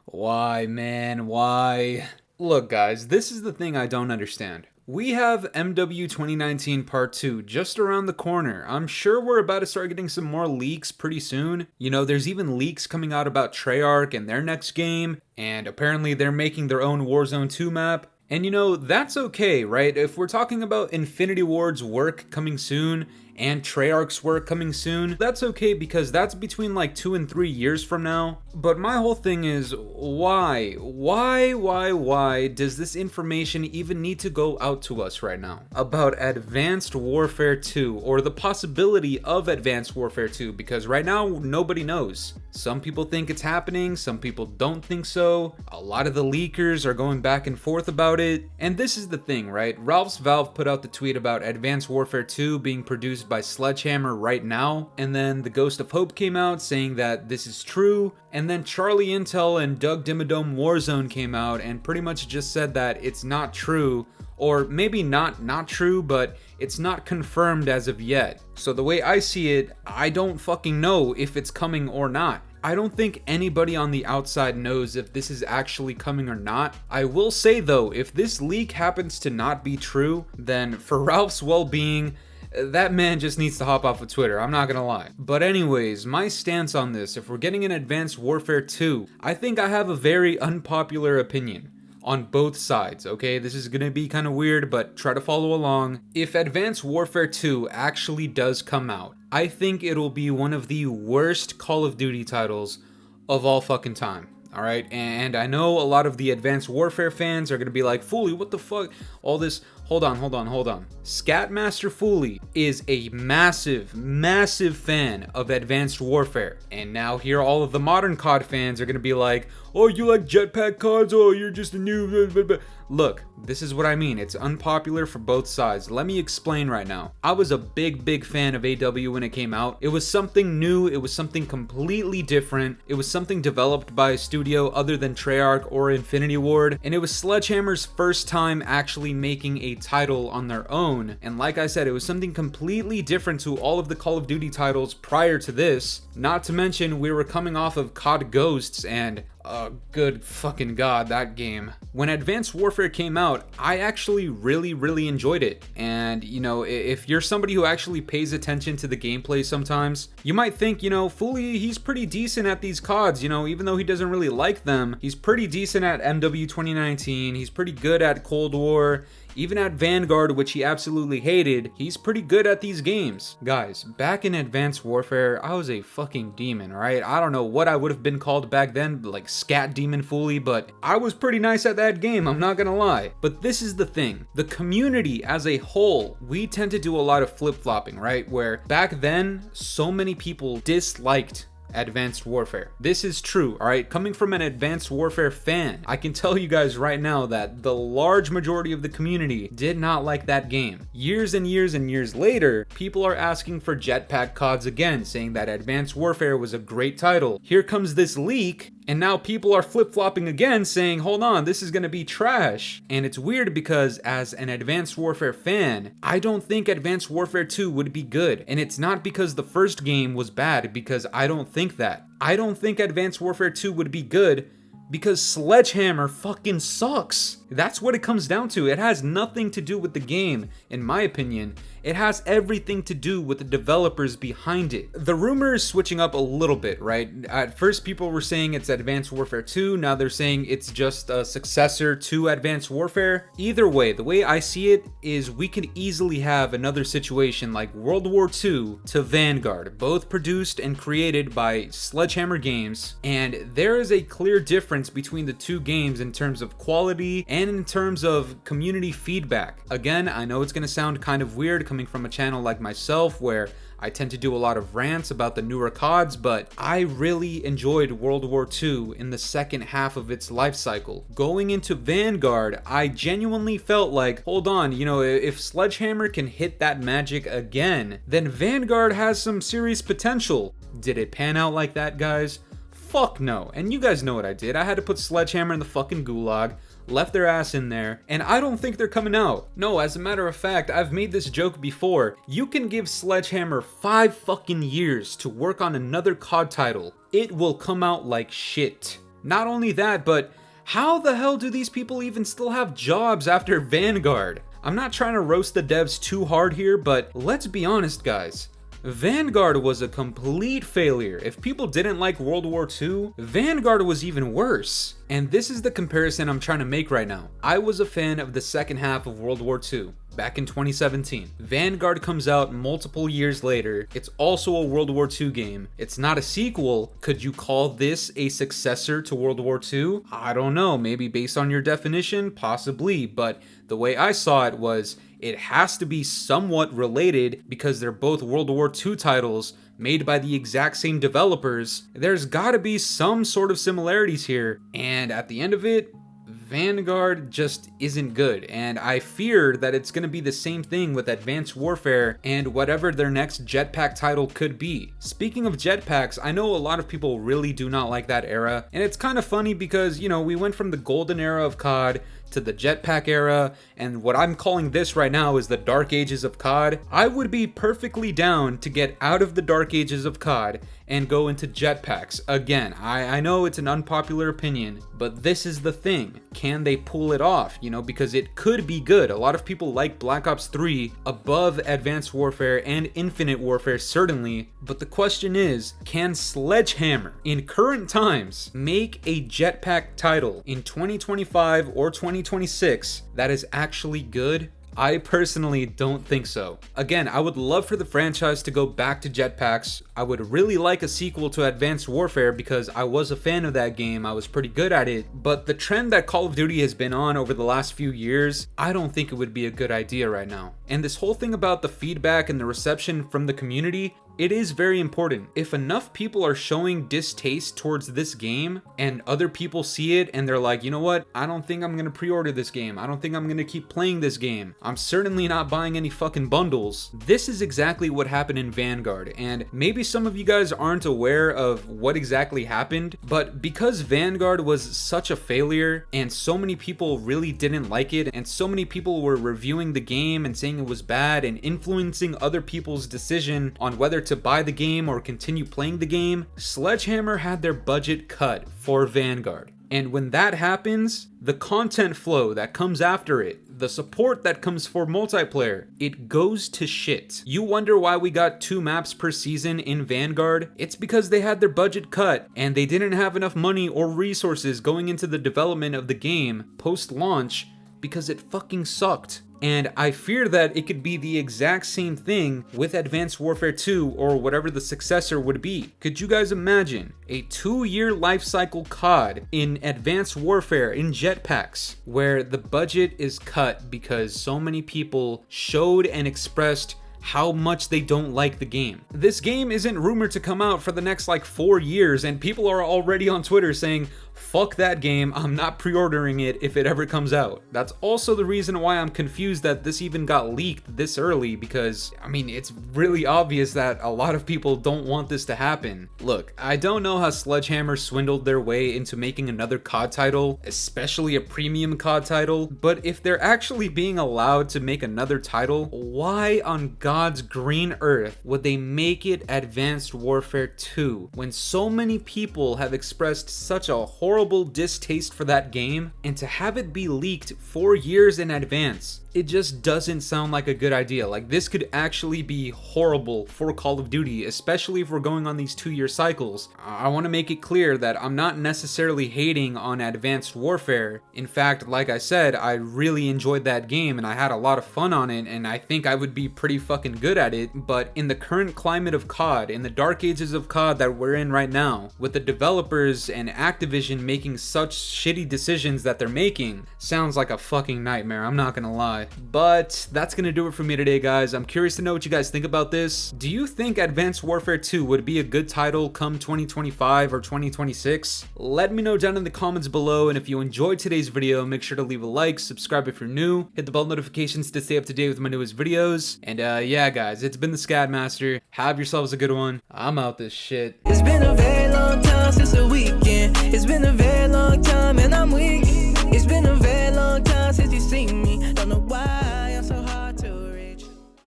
Why, man? Why? Look, guys, this is the thing I don't understand. We have MW 2019 Part 2 just around the corner. I'm sure we're about to start getting some more leaks pretty soon. You know, there's even leaks coming out about TREYARCH and their next game, and apparently they're making their own Warzone 2 map. And you know, that's okay, right? If we're talking about Infinity Ward's work coming soon, and Treyarch's work coming soon, that's okay because that's between like 2 and 3 years from now. But my whole thing is, why does this information even need to go out to us right now? About Advanced Warfare 2, or the possibility of Advanced Warfare 2, because right now, nobody knows. Some people think it's happening, some people don't think so. A lot of the leakers are going back and forth about it. And this is the thing, right? Ralph's Valve put out the tweet about Advanced Warfare 2 being produced by Sledgehammer right now, and then the Ghost of Hope came out saying that this is true, and then Charlie Intel and Doug Dimmadome Warzone came out and pretty much just said that it's not true, or maybe not true, but it's not confirmed as of yet. So the way I see it, I don't fucking know if it's coming or not. I don't think anybody on the outside knows if this is actually coming or not. I will say though, if this leak happens to not be true, then for Ralph's well-being, that man just needs to hop off of Twitter, I'm not gonna lie. But anyways, my stance on this, if we're getting an Advanced Warfare 2, I think I have a very unpopular opinion on both sides, okay? This is gonna be kind of weird, but try to follow along. If Advanced Warfare 2 actually does come out, I think it'll be one of the worst Call of Duty titles of all fucking time. Alright, and I know a lot of the Advanced Warfare fans are gonna be like, Fooly, what the fuck? All this, hold on. Scatmaster Fooly is a massive fan of Advanced Warfare. And now here all of the modern COD fans are gonna be like, oh, you like jetpack CODs? Oh, you're just a new... Look, this is what I mean. It's unpopular for both sides. Let me explain right now. I was a big fan of AW when it came out. It was something new. It was something completely different. It was something developed by a studio other than Treyarch or Infinity Ward. And it was Sledgehammer's first time actually making a title on their own. And like I said, it was something completely different to all of the Call of Duty titles prior to this. Not to mention, we were coming off of COD Ghosts and good fucking god, that game. When Advanced Warfare came out, I actually really enjoyed it. And, you know, if you're somebody who actually pays attention to the gameplay sometimes, you might think, you know, Fooly, he's pretty decent at these CODs, you know, even though he doesn't really like them, he's pretty decent at MW 2019, he's pretty good at Cold War, even at Vanguard, which he absolutely hated, he's pretty good at these games. Guys, back in Advanced Warfare, I was a fucking demon, right? I don't know what I would have been called back then, like Scat Demon Fooly, but I was pretty nice at that game, I'm not gonna lie. But this is the thing, the community as a whole, we tend to do a lot of flip-flopping, right? Where back then, so many people disliked Advanced Warfare. This is true, alright? Coming from an Advanced Warfare fan, I can tell you guys right now that the large majority of the community did not like that game. Years and years later, people are asking for Jetpack CODs again, saying that Advanced Warfare was a great title. Here comes this leak, and now people are flip-flopping again saying, hold on, this is gonna be trash. And it's weird because as an Advanced Warfare fan, I don't think Advanced Warfare 2 would be good. And it's not because the first game was bad, because I don't think that. I don't think Advanced Warfare 2 would be good because Sledgehammer fucking sucks. That's what it comes down to. It has nothing to do with the game, in my opinion. It has everything to do with the developers behind it. The rumor is switching up a little bit, right? At first, people were saying it's Advanced Warfare 2. Now they're saying it's just a successor to Advanced Warfare. Either way, the way I see it is we could easily have another situation like World War II to Vanguard, both produced and created by Sledgehammer Games. And there is a clear difference between the two games in terms of quality and in terms of community feedback. Again, I know it's going to sound kind of weird coming from a channel like myself where I tend to do a lot of rants about the newer CODs, but I really enjoyed World War II in the second half of its life cycle. Going into Vanguard, I genuinely felt like, hold on, you know, if Sledgehammer can hit that magic again, then Vanguard has some serious potential. Did it pan out like that, guys? Fuck no. And you guys know what I did. I had to put Sledgehammer in the fucking gulag, left their ass in there, and I don't think they're coming out. No, as a matter of fact, I've made this joke before. You can give Sledgehammer 5 fucking years to work on another COD title. It will come out like shit. Not only that, but how the hell do these people even still have jobs after Vanguard? I'm not trying to roast the devs too hard here, but let's be honest, guys. Vanguard was a complete failure. If people didn't like World War II, Vanguard was even worse. And this is the comparison I'm trying to make right now. I was a fan of the second half of World War II. Back in 2017. Vanguard comes out multiple years later. It's also a World War II game. It's not a sequel. Could you call this a successor to World War II? I don't know. Maybe based on your definition, possibly. But the way I saw it was, it has to be somewhat related because they're both World War II titles made by the exact same developers. There's gotta be some sort of similarities here. And at the end of it, Vanguard just isn't good, and I fear that it's going to be the same thing with Advanced Warfare and whatever their next Jetpack title could be. Speaking of jetpacks, I know a lot of people really do not like that era, and it's kind of funny because, you know, we went from the golden era of COD to the jetpack era, and what I'm calling this right now is the dark ages of COD. I would be perfectly down to get out of the dark ages of COD and go into jetpacks. Again, I know it's an unpopular opinion, but this is the thing. Can they pull it off? You know, because it could be good. A lot of people like Black Ops 3 above Advanced Warfare and Infinite Warfare, certainly, but the question is, can Sledgehammer, in current times, make a jetpack title in 2025 or 2026 that is actually good? I personally don't think so. Again, I would love for the franchise to go back to jetpacks. I would really like a sequel to Advanced Warfare because I was a fan of that game. I was pretty good at it. But the trend that Call of Duty has been on over the last few years, I don't think it would be a good idea right now. And this whole thing about the feedback and the reception from the community, it is very important. If enough people are showing distaste towards this game and other people see it and they're like, you know what? I don't think I'm gonna pre-order this game. I don't think I'm gonna keep playing this game. I'm certainly not buying any fucking bundles. This is exactly what happened in Vanguard, and maybe some of you guys aren't aware of what exactly happened, but because Vanguard was such a failure and so many people really didn't like it and so many people were reviewing the game and saying it was bad and influencing other people's decision on whether to buy the game or continue playing the game, Sledgehammer had their budget cut for Vanguard. And when that happens, the content flow that comes after it, the support that comes for multiplayer, it goes to shit. You wonder why we got 2 maps per season in Vanguard? It's because they had their budget cut and they didn't have enough money or resources going into the development of the game post-launch because it fucking sucked. And I fear that it could be the exact same thing with Advanced Warfare 2 or whatever the successor would be. Could you guys imagine a 2-year lifecycle COD in Advanced Warfare in jetpacks where the budget is cut because so many people showed and expressed how much they don't like the game? This game isn't rumored to come out for the next like 4 years, and people are already on Twitter saying, fuck that game, I'm not pre-ordering it if it ever comes out. That's also the reason why I'm confused that this even got leaked this early, because, I mean, it's really obvious that a lot of people don't want this to happen. Look, I don't know how Sledgehammer swindled their way into making another COD title, especially a premium COD title, but if they're actually being allowed to make another title, why on God's green earth would they make it Advanced Warfare 2 when so many people have expressed such a horrible distaste for that game, and to have it be leaked 4 years in advance? It just doesn't sound like a good idea. Like, this could actually be horrible for Call of Duty, especially if we're going on these 2-year cycles. I want to make it clear that I'm not necessarily hating on Advanced Warfare. In fact, like I said, I really enjoyed that game and I had a lot of fun on it, and I think I would be pretty fucking good at it. But in the current climate of COD, in the dark ages of COD that we're in right now, with the developers and Activision making such shitty decisions that they're making, sounds like a fucking nightmare, I'm not gonna lie. But that's gonna do it for me today, guys. I'm curious to know what you guys think about this. Do you think Advanced Warfare 2 would be a good title come 2025 or 2026? Let me know down in the comments below, and if you enjoyed today's video, make sure to leave a like, subscribe if you're new, hit the bell notifications to stay up to date with my newest videos, and yeah guys, it's been the Scadmaster. Have yourselves a good one. I'm out this shit. It's been a very long long time since the weekend. It's been a very long time and I'm weak. It's been a very long time